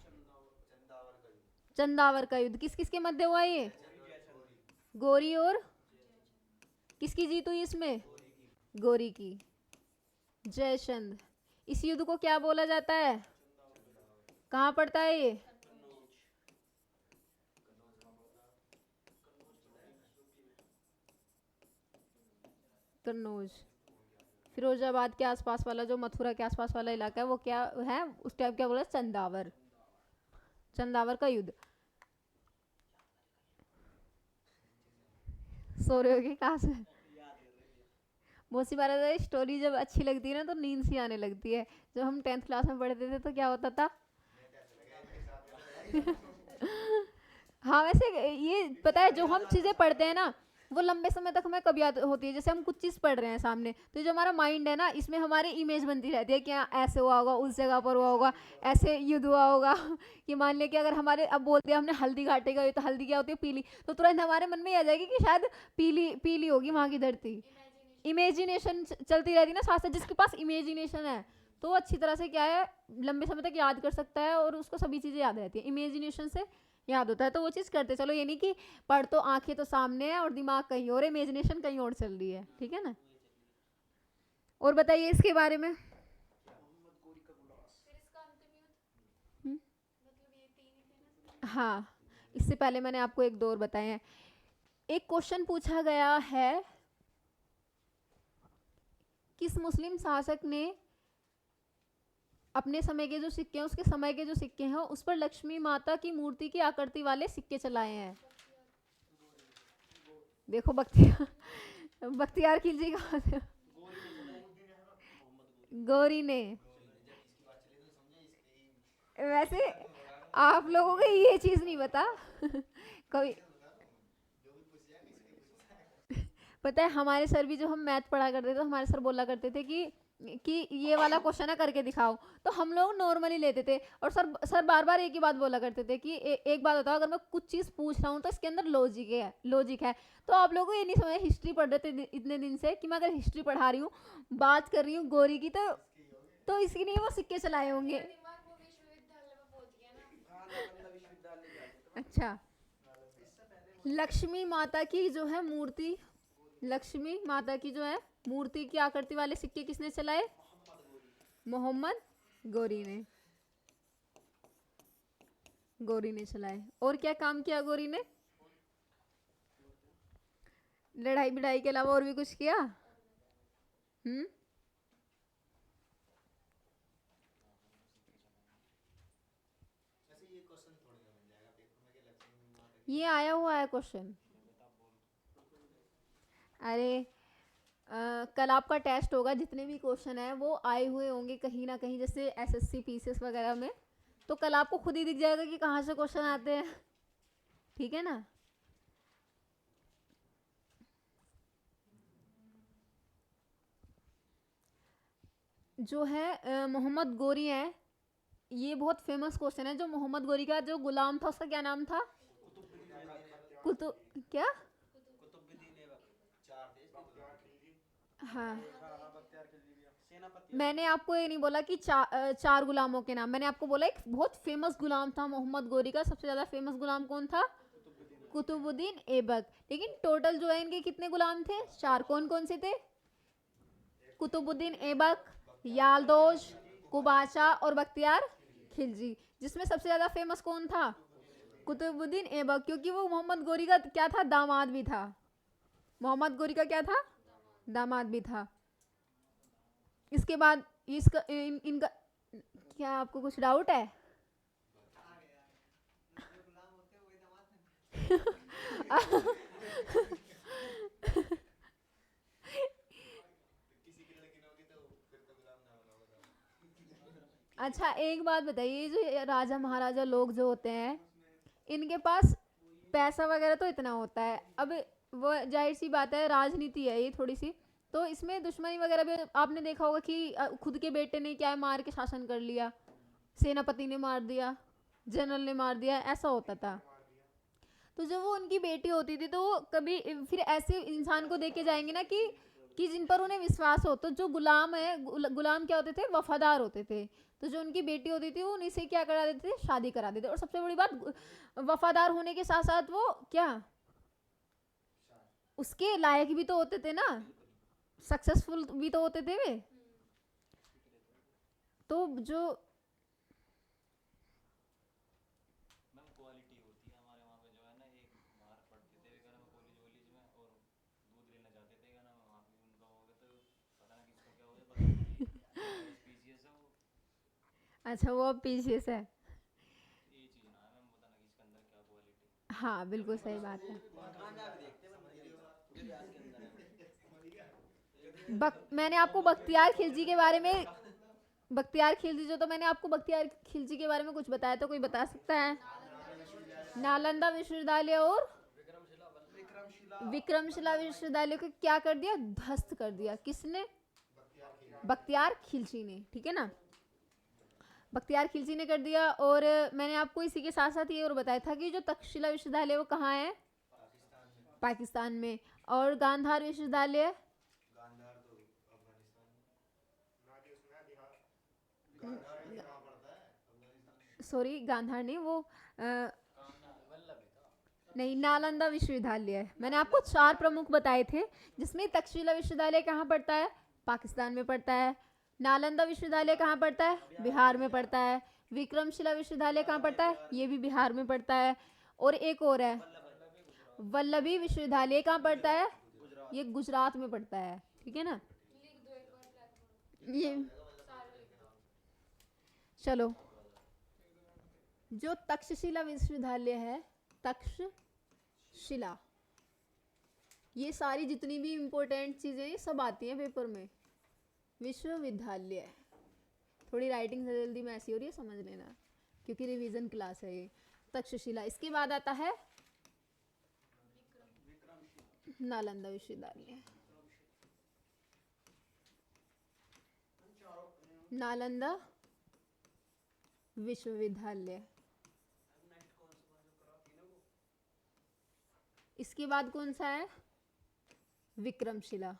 चंदावर का युद्ध। किस किस के मध्य हुआ ये? गोरी और किसकी जीत हुई इसमें? गोरी की। जयचंद। इस युद्ध को क्या बोला जाता है? कहाँ पड़ता है ये? कन्नौज। फिरोजाबाद के आसपास वाला, जो मथुरा के आसपास वाला इलाका है, वो क्या है उस टाइप? क्या बोला? चंदावर। चंदावर का युद्ध। सो रहे होगे कहाँ से? बहुत सी बार स्टोरी जब अच्छी लगती है ना तो नींद सी आने लगती है। जब हम 10th क्लास में पढ़ते थे तो क्या होता था? हाँ, वैसे ये पता है, जो हम चीजें पढ़ते हैं ना वो लंबे समय तक हमें कभी याद होती है। जैसे हम कुछ चीज पढ़ रहे हैं सामने, तो जो हमारा माइंड है ना, इसमें हमारी इमेज बनती रहती है कि हाँ ऐसे हुआ होगा, उस जगह पर हुआ होगा, ऐसे युद्ध हुआ होगा। कि मान लिया कि अगर हमारे, अब बोल दिया हमने हल्दी घाटे का, तो हल्दी क्या होती है? पीली। तो तुरंत हमारे मन में आ जाएगी कि शायद पीली पीली होगी वहां की धरती। इमेजिनेशन चलती रहती है ना साथ साथ। जिसके पास इमेजिनेशन है तो वो अच्छी तरह से क्या है, लंबे समय तक याद कर सकता है और उसको सभी चीजें याद रहती है, इमेजिनेशन से याद होता है। तो वो चीज करते चलो, ये नहीं कि पढ़ तो आंखें तो सामने है और दिमाग कहीं और, इमेजिनेशन कहीं और चल रही है। ठीक है ना? और बताइए इसके बारे में। हम्म? हाँ, इससे पहले मैंने आपको एक दो और बताए हैं। एक क्वेश्चन पूछा गया है, किस मुस्लिम शासक ने अपने समय के जो सिक्के हैं, उसके समय के जो सिक्के हैं उस पर लक्ष्मी माता की मूर्ति की आकृति वाले सिक्के चलाए हैं? देखो बख्तियार बख्तियार खिलजी का गौरी ने। वैसे आप लोगों को ये चीज नहीं पता। कभी पता है, हमारे सर भी, जो हम मैथ पढ़ा करते थे, तो हमारे सर बोला करते थे कि ये वाला क्वेश्चन है करके दिखाओ। तो हम लोग नॉर्मली लेते थे और सर बार बार एक ही बात बोला करते थे कि एक बात बताओ, अगर मैं कुछ चीज पूछ रहा हूँ तो इसके अंदर लॉजिक है। तो आप लोगों को ये नहीं समझ, हिस्ट्री पढ़ रहे थे इतने दिन से, कि मैं अगर हिस्ट्री पढ़ा रही हूँ, बात कर रही हूँ गोरी की, तो इसके लिए वो सिक्के चलाए होंगे। अच्छा, लक्ष्मी माता की जो है मूर्ति, लक्ष्मी माता की जो है मूर्ति की आकृति वाले सिक्के किसने चलाए? मोहम्मद गोरी ने चलाए। और क्या काम किया गोरी ने? लड़ाई बिड़ाई के अलावा और भी कुछ किया? हम्म? ये आया हुआ है क्वेश्चन। अरे कल आपका टेस्ट होगा, जितने भी क्वेश्चन है वो आए हुए होंगे कहीं ना कहीं, जैसे एसएससी पीसीएस वगैरह में। तो कल आपको खुद ही दिख जाएगा कि कहाँ से क्वेश्चन आते हैं। ठीक है ना? जो है मोहम्मद गोरी है, ये बहुत फेमस क्वेश्चन है। जो मोहम्मद गोरी का जो गुलाम था उसका क्या नाम था? कुतुब क्या? हाँ, मैंने आपको ये नहीं बोला कि चार गुलामों के नाम, मैंने आपको बोला एक बहुत फेमस गुलाम था मोहम्मद गोरी का। सबसे ज्यादा फेमस गुलाम कौन था? कुतुबुद्दीन ऐबक। लेकिन टोटल जो है इनके कितने गुलाम थे? चार। कौन कौन से थे? कुतुबुद्दीन ऐबक, यालदोज, कुबाचा और बख्तियार खिलजी। जिसमें सबसे ज्यादा फेमस कौन था? कुतुबुद्दीन ऐबक, क्योंकि वो मोहम्मद गोरी का क्या था? दामाद भी था। मोहम्मद गोरी का क्या था? दामाद भी था। इसके बाद इनका क्या आपको कुछ डाउट है? अच्छा एक बात बताइए, जो ये राजा महाराजा लोग जो होते हैं, इनके पास पैसा वगैरह तो इतना होता है, अब वो जाहिर सी बात है, राजनीति है ये थोड़ी सी, तो इसमें दुश्मनी वगैरह भी आपने देखा होगा कि खुद के बेटे ने क्या है, मार के शासन कर लिया, सेनापति ने मार दिया, जनरल ने मार दिया, ऐसा होता था। तो जब वो उनकी बेटी होती थी, तो वो कभी फिर ऐसे इंसान को देख के जाएंगे ना कि जिन पर उन्हें विश्वास हो, तो जो गुलाम है, गुलाम क्या होते थे, वफादार होते थे। तो जो उनकी बेटी होती थी वो उन्हीं से क्या करा देते थे, शादी करा देते। और सबसे बड़ी बात, वफादार होने के साथ साथ वो क्या, उसके लायक भी तो होते थे ना, सक्सेसफुल भी तो होते थे वे। तो जो मैम क्वालिटी होती है हमारे वहाँ पे जो है ना, एक बाहर पढ़ते थे क्या नाम कॉलेज वॉलेज में, और दूध लेना जाते थे क्या नाम वहाँ पे, उनका हो गया तो पता ना किसको क्या हो गया पता नहीं, आईएसपीसीएस है वो। अच्छा वो अब पीछे से है। ये चीज़ ना है मैम, पता ना किसके अंदर क्या क्वालिटी। हाँ बिल्कुल सही बात है। मैंने आपको बख्तियार खिलजी के बारे में, बख्तियार खिलजी जो, तो मैंने आपको बख्तियार खिलजी के बारे में कुछ बताया, तो कोई बता सकता है? नालंदा विश्वविद्यालय और विक्रमशिला विश्वविद्यालय को क्या कर दिया, ध्वस्त कर दिया, किसने? बख्तियार खिलजी ने, ठीक है ना, बख्तियार खिलजी ने कर दिया। और मैंने आपको इसी के साथ साथ ये और बताया था कि जो तक्षशिला विश्वविद्यालय वो कहाँ है, पाकिस्तान में। और गांधार विश्वविद्यालय, सॉरी गांधार नहीं, वो नहीं, नालंदा विश्वविद्यालय है। मैंने आपको 4 प्रमुख बताए थे, जिसमें तक्षशिला विश्वविद्यालय कहाँ पड़ता है, पाकिस्तान में पड़ता है। नालंदा विश्वविद्यालय कहाँ पड़ता है, बिहार में पड़ता है। विक्रमशिला विश्वविद्यालय कहाँ पड़ता है, ये भी बिहार में पड़ता है। और एक और है, वल्लभी विश्वविद्यालय कहाँ पड़ता है, ये गुजरात में पड़ता है, ठीक है ना। ये चलो, जो तक्षशिला विश्वविद्यालय है, तक्षशिला, ये सारी जितनी भी इम्पोर्टेंट चीज़ें ये सब आती हैं पेपर में। विश्वविद्यालय, थोड़ी राइटिंग से जल्दी में ऐसी हो रही है, समझ लेना, क्योंकि रिवीजन क्लास है ये। तक्षशिला, इसके बाद आता है नालंदा विश्वविद्यालय। नालंदा विश्वविद्यालय, इसके बाद कौन सा है, विक्रमशिला।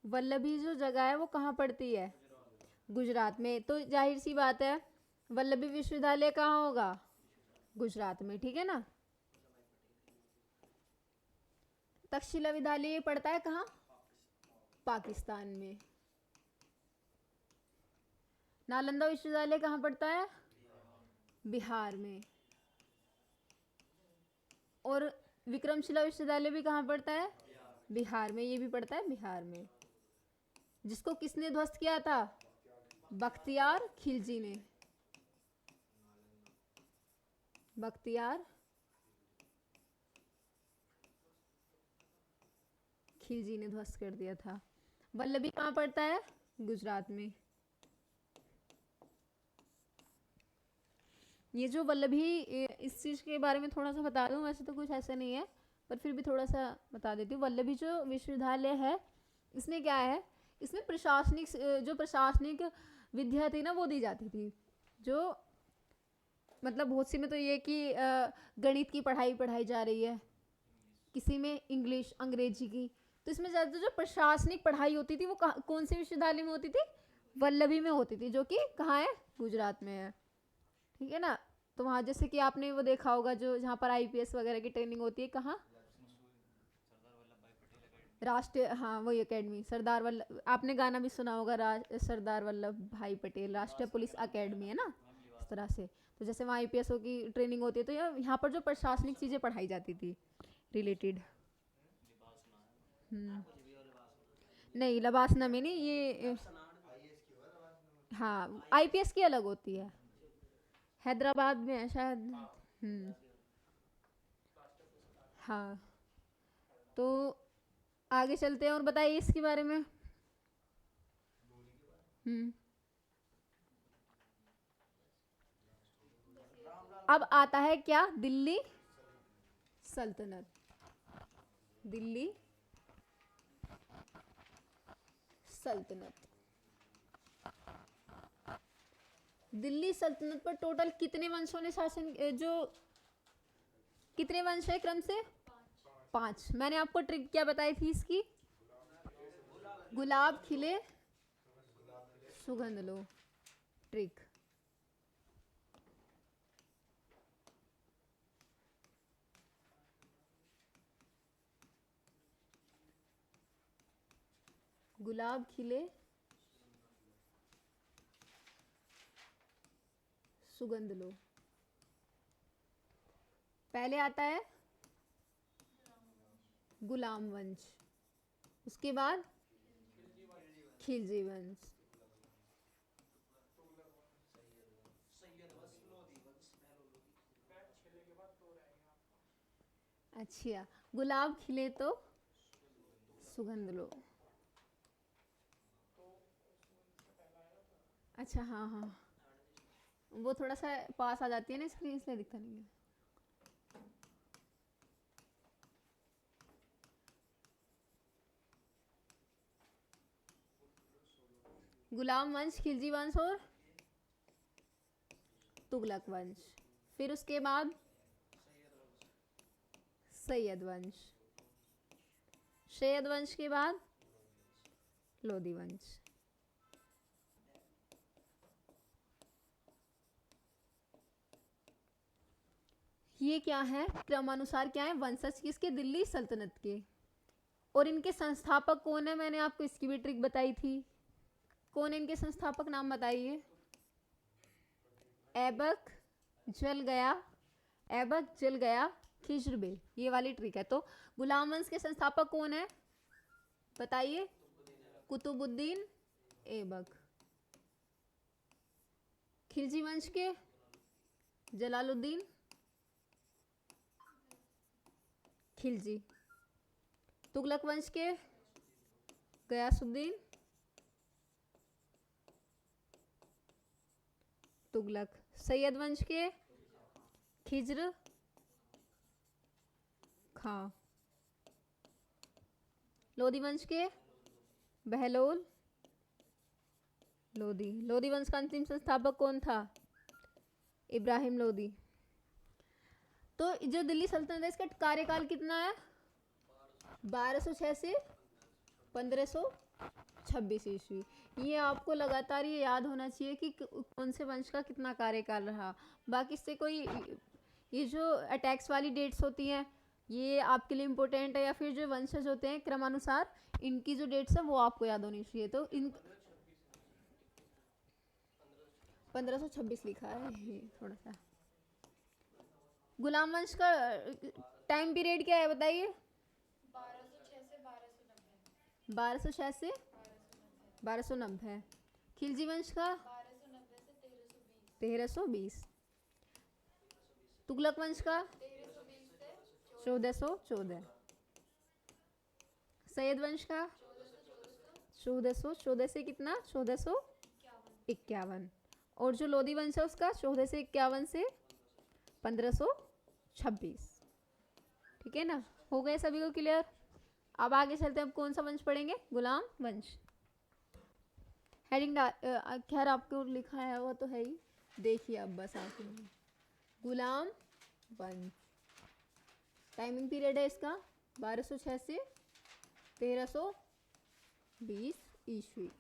वल्लभी जो जगह है वो कहाँ पड़ती है, गुजरात में। तो जाहिर सी बात है, वल्लभी विश्वविद्यालय कहाँ होगा, गुजरात में, ठीक है ना। तक्षशिला विद्यालय पड़ता है कहाँ, पाकिस्तान में। नालंदा विश्वविद्यालय कहाँ पड़ता है, बिहार में। और विक्रमशिला विश्वविद्यालय भी कहाँ पड़ता है, बिहार में, ये भी पड़ता है बिहार में। जिसको किसने ध्वस्त किया था, बख्तियार खिलजी ने, बख्तियार खिलजी ने ध्वस्त कर दिया था। वल्लभी कहाँ पड़ता है, गुजरात में। ये जो वल्लभी, इस चीज़ के बारे में थोड़ा सा बता दूं, वैसे तो कुछ ऐसा नहीं है, पर फिर भी थोड़ा सा बता देती हूँ। वल्लभी जो विश्वविद्यालय है, इसमें क्या है, इसमें प्रशासनिक, जो प्रशासनिक विद्या थी ना वो दी जाती थी। जो मतलब बहुत सी में तो ये कि गणित की पढ़ाई पढ़ाई जा रही है, किसी में इंग्लिश अंग्रेजी की। तो इसमें ज़्यादा जो प्रशासनिक पढ़ाई होती थी वो कौन से विश्वविद्यालय में होती थी, वल्लभी में होती थी, जो कि कहाँ है, गुजरात में है, ठीक है ना। तो वहाँ जैसे कि आपने वो देखा होगा, जो जहाँ पर आईपीएस वगैरह की ट्रेनिंग होती है, कहाँ, सरदार वल्लभ भाई पटेल अकेडमी। राष्ट्रीय, हाँ वही अकेडमी, सरदार वल्लभ, आपने गाना भी सुना होगा, सरदार वल्लभ भाई पटेल राष्ट्रीय पुलिस अकेडमी, है ना, इस तरह से। तो जैसे वहाँ आईपीएस की ट्रेनिंग होती है, तो यहाँ पर जो प्रशासनिक चीज़ें पढ़ाई जाती थी रिलेटेड। हम्म, नहीं लबासना में नहीं ये हाँ आईपीएस की अलग होती है, हैदराबाद में है शायद। हाँ तो आगे चलते हैं और बताइए इसके बारे में। हम्म, अब आता है क्या, दिल्ली सल्तनत। दिल्ली सल्तनत। दिल्ली सल्तनत पर टोटल कितने वंशों ने शासन जो कितने वंश है क्रम से, 5। मैंने आपको ट्रिक क्या बताई थी इसकी, गुलाब खिले सुगंध लो, ट्रिक। गुलाब खिले सुगंध लो, पहले आता है गुलाम वंश, उसके बाद खिलजी वंश, अच्छा गुलाब खिले तो सुगंध लो, अच्छा हाँ हाँ वो थोड़ा सा पास आ जाती है ना स्क्रीन इसलिए दिखता नहीं है। गुलाम वंश, खिलजी वंश और तुगलक वंश, फिर उसके बाद सैयद वंश, सैयद वंश के बाद लोधी वंश। ये क्या है, क्रमानुसार क्या है, वंशज किसके, दिल्ली सल्तनत के। और इनके संस्थापक कौन है, मैंने आपको इसकी भी ट्रिक बताई थी। कौन है इनके संस्थापक, नाम बताइए। ऐबक जल गया, ऐबक जल गया खिजर, ये वाली ट्रिक है। तो गुलाम वंश के संस्थापक कौन है बताइए, कुतुबुद्दीन ऐबक। खिलजी वंश के जलालुद्दीन खिलजी। तुगलक वंश के गयासुद्दीन तुगलक। सैयद वंश के खिज्र खां। लोधी वंश के बहलोल लोधी। लोधी वंश का अंतिम संस्थापक कौन था, इब्राहिम लोधी। तो जो दिल्ली सल्तनत है इसका कार्यकाल कितना है, 1206 से 1526 ईस्वी। ये आपको लगातार ये याद होना चाहिए कि कौन से वंश का कितना कार्यकाल रहा। बाकी इससे कोई ये जो अटैक्स वाली डेट्स होती हैं ये आपके लिए इम्पोर्टेंट है, या फिर जो वंशज होते हैं क्रमानुसार इनकी जो डेट्स है वो आपको याद होनी चाहिए। तो इन 1526 लिखा है ये थोड़ा सा। गुलाम वंश का टाइम पीरियड क्या है बताइए, 1206 से 1290। खिलजी वंश का 1320। तुगलक वंश का 1414। सैयद वंश का 1414 से कितना 1451। और जो लोधी वंश है उसका 14 से 51 से 1526। ठीक है ना, हो गए सभी को क्लियर। अब आगे चलते हैं, अब कौन सा वंश पढ़ेंगे, गुलाम वंश। हेडिंग खैर आपको लिखा है वो तो है ही, देखिए अब बस आगे गुलाम वंश। टाइमिंग पीरियड है इसका 1206 से 1320 ईस्वी।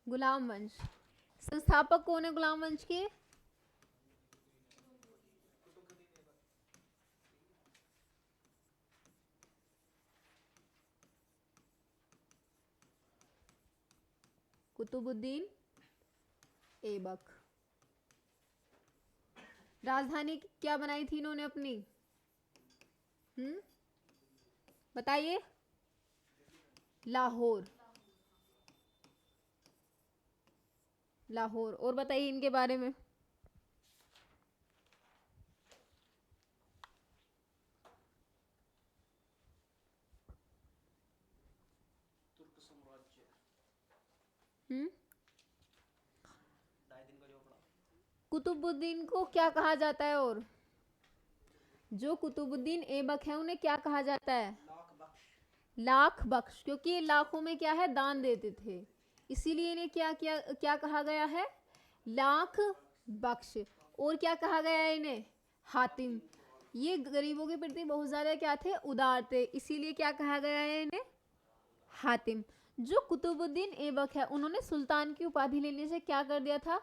गुलाम वंश, संस्थापक कौन है गुलाम वंश के, कुतुबुद्दीन ऐबक। राजधानी क्या बनाई थी इन्होंने अपनी? बताइए। लाहौर। लाहौर। और बताइए इनके बारे में। तुर्क साम्राज्य। हम्म 2.5 दिन का झोपड़ा। कुतुबुद्दीन को क्या कहा जाता है? और जो कुतुबुद्दीन ऐबक है उन्हें क्या कहा जाता है? लाख बख्श। लाख बख्श, क्योंकि ये लाखों में क्या है, दान देते थे, इसीलिए इन्हें क्या कहा गया है? लाख बख्श। और क्या कहा गया है इन्हें? हातिम। ये गरीबों के प्रति बहुत ज्यादा क्या थे? उदार थे, इसीलिए क्या कहा गया है इन्हें? हातिम। जो कुतुबुद्दीन ऐबक है उन्होंने सुल्तान की उपाधि लेने से क्या कर दिया था?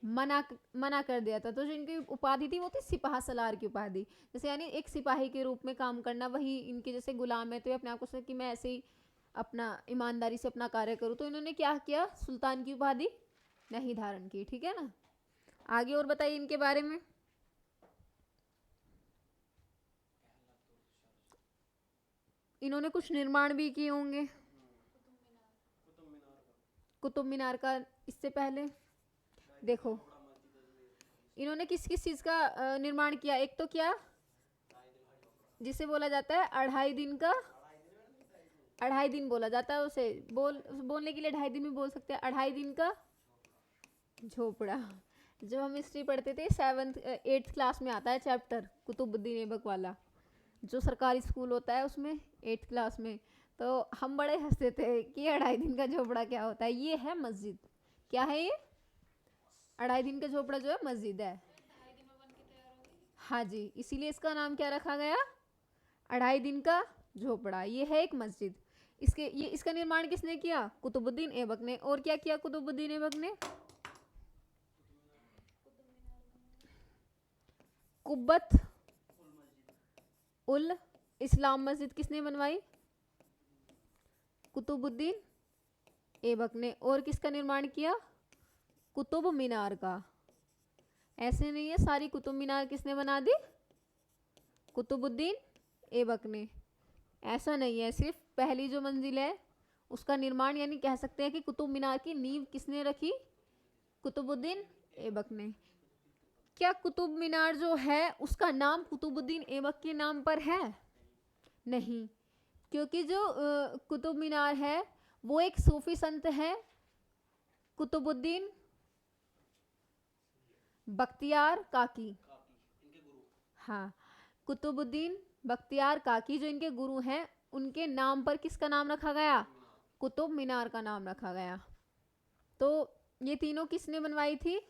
मना कर दिया था। तो जो इनकी उपाधि थी वो थी सिपाह सलार की उपाधि, जैसे यानी एक सिपाही के रूप में काम करना, वही इनके जैसे गुलाम है तो ये अपने आप को सोचे कि मैं ऐसे ही अपना ईमानदारी से अपना कार्य करूँ, तो इन्होंने क्या किया? सुल्तान की उपाधि नहीं धारण की। ठीक है ना। आगे और बताइए इनके बारे में। इन्होंने कुछ निर्माण भी किए होंगे। कुतुब मीनार का इससे पहले देखो इन्होंने किस किस चीज का निर्माण किया। एक तो क्या, जिसे बोला जाता है 2.5 दिन का, 2.5 दिन बोला जाता है उसे, बोलने के लिए 2.5 दिन भी बोल सकते हैं। 2.5 दिन का झोपड़ा। जब हम हिस्ट्री पढ़ते थे 8th क्लास में आता है चैप्टर कुतुबुद्दीन ऐबक वाला, जो सरकारी स्कूल होता है उसमें 8th क्लास में, तो हम बड़े हंसते थे कि 2.5 दिन का झोपड़ा क्या होता है। ये है मस्जिद। क्या है ये? 2.5 दिन का झोपड़ा जो है मस्जिद है। हाँ जी, इसीलिए इसका नाम क्या रखा गया? 2.5 दिन का झोपड़ा। ये है एक मस्जिद। इसका निर्माण किसने किया? कुतुबुद्दीन ऐबक ने। और क्या किया कुतुबुद्दीन ऐबक ने? कुब्बत उल इस्लाम मस्जिद किसने बनवाई? कुतुबुद्दीन ऐबक ने। और किसका निर्माण किया? कुतुब मीनार का। ऐसे नहीं है सारी कुतुब मीनार किसने बना दी? कुतुबुद्दीन ऐबक ने। ऐसा नहीं है, सिर्फ पहली जो मंजिल है उसका निर्माण, यानी कह सकते हैं कि कुतुब मीनार की नींव किसने रखी? कुतुबुद्दीन ऐबक ने। क्या कुतुब मीनार जो है उसका नाम कुतुबुद्दीन ऐबक के नाम पर है? नहीं, क्योंकि जो कुतुब मीनार है वो एक सूफी संत है, कुतुबुद्दीन बख्तियार काकी। हाँ, कुतुबुद्दीन बख्तियार काकी जो इनके गुरु हैं, उनके नाम पर किसका नाम रखा गया? कुतुब मीनार का नाम रखा गया। तो ये तीनों किसने बनवाई थी?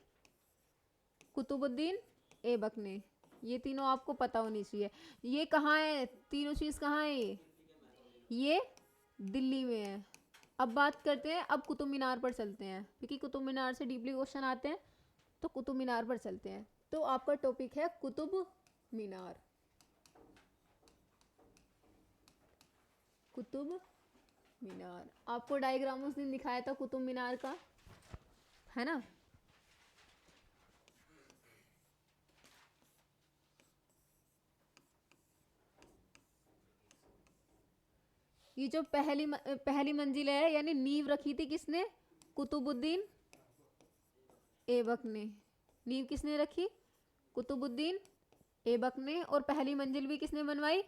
कुतुबुद्दीन ऐबक ने। ये तीनों आपको पता होनी चाहिए। ये कहाँ है? तीनों चीज कहाँ है? ये दिल्ली में है। अब बात करते हैं, अब कुतुब मीनार पर चलते हैं, क्योंकि कुतुब मीनार से डीपली क्वेश्चन आते हैं, तो कुतुब मीनार पर चलते हैं। तो आपका टॉपिक है कुतुब मीनार। कुतुब मीनार आपको डायग्राम उस दिन दिखाया था कुतुब मीनार का, है ना? ये जो पहली मंजिल है, यानी नींव रखी थी किसने? कुतुबुद्दीन ऐबक ने। नींव किसने रखी? कुतुबुद्दीन ऐबक ने। और पहली मंजिल भी किसने बनवाई?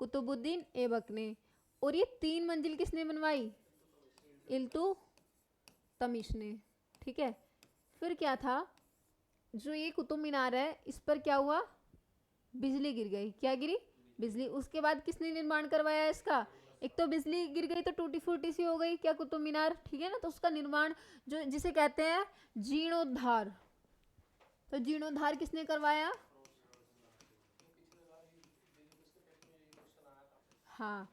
कुतुबुद्दीन ऐबक ने। और ये 3 मंजिल किसने बनवाई? इल्तुतमिश ने। ठीक है। फिर क्या था, जो ये कुतुब मीनार है इस पर क्या हुआ? बिजली गिर गई। क्या गिरी? बिजली। उसके बाद किसने निर्माण करवाया इसका? एक तो बिजली गिर गई तो टूटी फूटी सी हो गई क्या कुतुब मीनार, ठीक है ना। तो उसका निर्माण जो जिसे कहते हैं जीर्णोद्धार, तो जीर्णोद्धार किसने करवाया? हाँ,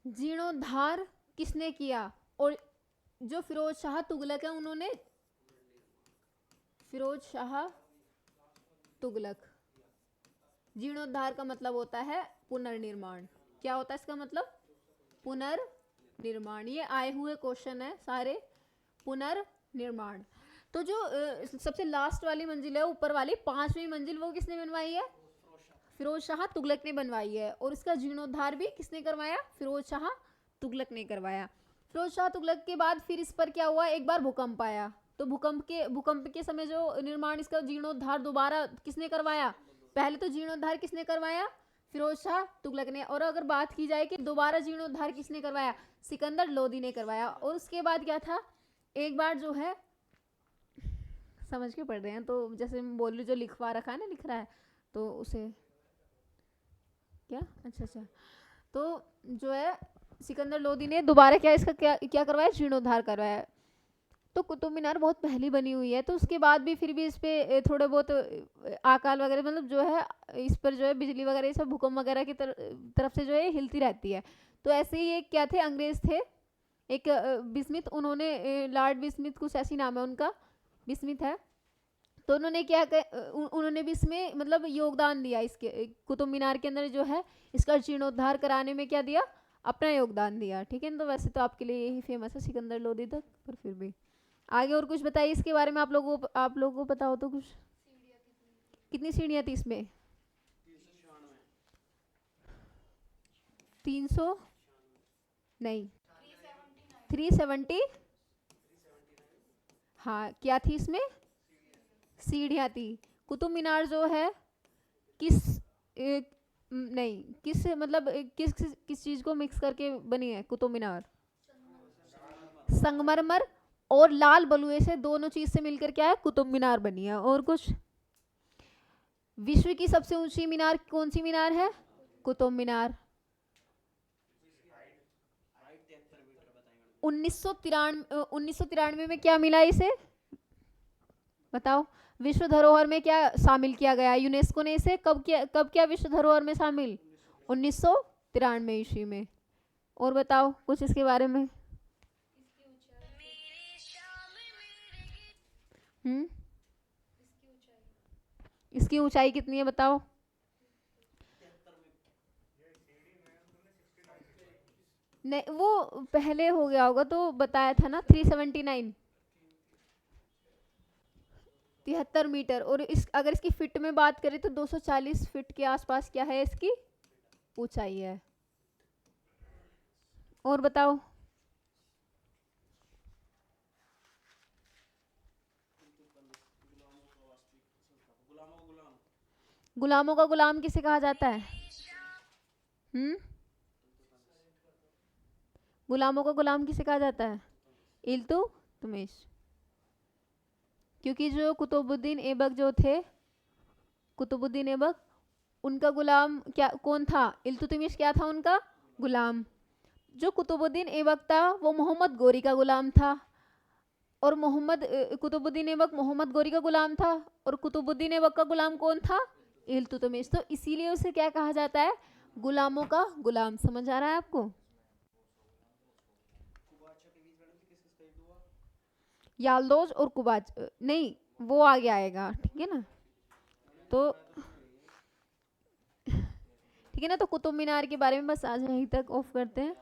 जीर्णोद्धार किसने किया? और जो फिरोज शाह तुगलक है उन्होंने, फिरोज शाह तुगलक, जीर्णोद्धार का मतलब होता है पुनर्निर्माण। क्या होता है इसका मतलब? पुनर्निर्माण। ये आए हुए क्वेश्चन है सारे, पुनर्निर्माण। तो जो सबसे लास्ट वाली मंजिल है, ऊपर वाली 5वीं मंजिल, वो किसने बनवाई है? फिरोज शाह तुगलक ने बनवाई है। और इसका जीर्णोद्धार भी किसने करवाया? फिरोज शाह तुगलक ने करवाया। फिरोज शाह तुगलक के बाद फिर इस पर क्या हुआ, एक बार भूकंप आया, तो भूकंप के समय जो निर्माण, इसका जीर्णोद्धार दोबारा किसने करवाया? पहले तो जीर्णोद्धार किसने करवाया? फिरोज शाह तुगलक ने। और अगर बात की जाए कि दोबारा जीर्णोद्धार किसने करवाया, सिकंदर लोदी ने करवाया। और उसके बाद क्या था, एक बार जो है, समझ के पढ़ रहे हैं तो जैसे मैं बोल रही, जो लिखवा रखा है ना, लिख रहा है तो उसे क्या, अच्छा, तो जो है सिकंदर लोदी ने दोबारा क्या इसका क्या करवाया, जीर्णोद्धार करवाया। तो कुतुब मीनार बहुत पहली बनी हुई है, तो उसके बाद भी फिर भी इस पे थोड़े बहुत आकाल वगैरह, मतलब जो है इस पर जो है बिजली वगैरह, ये सब भूकंप वगैरह की तरफ से जो है हिलती रहती है। तो ऐसे ही एक क्या थे, अंग्रेज थे, एक बिस्मिथ, उन्होंने लॉर्ड बिस्मिथ, कुछ ऐसी नाम है उनका, बिस्मिथ है। तो उन्होंने क्या उन्होंने भी इसमें मतलब योगदान दिया, इसके कुतुब मीनार के अंदर जो है इसका जीर्णोद्धार कराने में क्या दिया, अपना योगदान दिया। ठीक है, तो वैसे तो आपके लिए यही फेमस है सिकंदर लोदी तक, पर फिर भी आगे और कुछ बताइए इसके बारे में। आप लोगों को पता हो तो कुछ। कितनी सीढ़ियाँ थी इसमें? 300 नहीं, 370। हाँ, क्या थी इसमें? सीढ़ियाँ थी। कुतुब मीनार जो है नहीं, किस मतलब किस चीज को मिक्स करके बनी है कुतुब मीनार? संगमरमर और लाल बलुए से, दोनों चीज से मिलकर क्या है, कुतुब मीनार बनी है। और कुछ? विश्व की सबसे ऊंची मीनार कौन सी मीनार है? कुतुब मीनार। 1993 में क्या मिला इसे, बताओ? विश्व धरोहर में क्या शामिल किया गया? यूनेस्को ने इसे कब किया विश्व धरोहर में शामिल? 1993 ईस्वी में। और बताओ कुछ इसके बारे में। इसकी ऊंचाई कितनी है बताओ? नहीं, वो पहले हो गया होगा, तो बताया था ना 379, 73 मीटर। और अगर इसकी फिट में बात करें तो 240 फीट के आसपास क्या है इसकी ऊंचाई है। और बताओ। गुलामों का गुलाम किसे कहा जाता है? गुलामों का गुलाम किसे कहा जाता है? इल्तुतमिश। क्योंकि जो कुतुबुद्दीन ऐबक जो थे, कुतुबुद्दीन ऐबक, उनका गुलाम क्या कौन था? इल्तुतमिश क्या था उनका गुलाम। जो कुतुबुद्दीन ऐबक था वो मोहम्मद गोरी का गुलाम था, और कुतुबुद्दीन ऐबक मोहम्मद गोरी का गुलाम था, और कुतुबुद्दीन ऐबक का गुलाम कौन था? इल्तुतमिश। तो इसीलिए उसे क्या कहा जाता है? गुलामों का गुलाम। समझ आ रहा है आपको? यालदोज और कुबाच नहीं, वो आगे आएगा, ठीक है ना? तो ठीक है ना, तो कुतुब मीनार के बारे में बस आज यहीं तक ऑफ करते हैं।